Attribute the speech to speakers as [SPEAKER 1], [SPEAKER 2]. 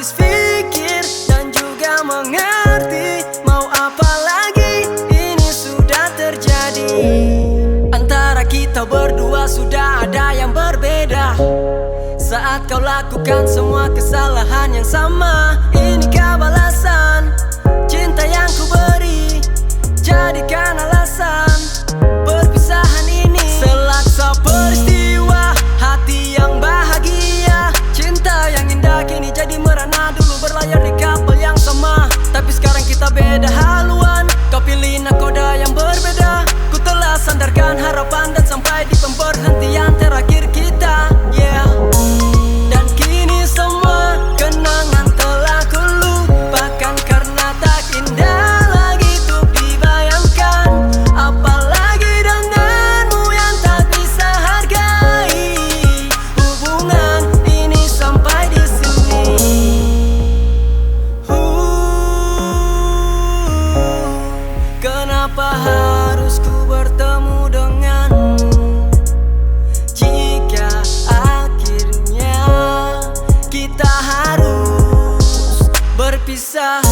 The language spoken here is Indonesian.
[SPEAKER 1] habis pikir dan juga mengerti. Mau apa lagi, ini sudah terjadi. Antara kita berdua sudah ada yang berbeda. Saat kau lakukan semua kesalahan yang sama, inikah balasan cinta yang ku beri? Jadikan alasan perpisahan ini. Selaksa peristiwa, hati yang bahagia, cinta yang indah kini jadi merana. Dulu berlayar di kapal yang sama, tapi sekarang kita beda haluan. Kau pilih nakoda yang berbeda. Ku telah sandarkan harapan dan sampai di pemberhentian terakhir kita, yeah. Dan kini semua kenangan telah ku lupakan karena tak indah lagi untuk dibayangkan. Apalagi denganmu yang tak bisa hargai. Hubungan ini sampai di sini. Kenapa harus ku bertemu denganmu jika akhirnya kita harus berpisah?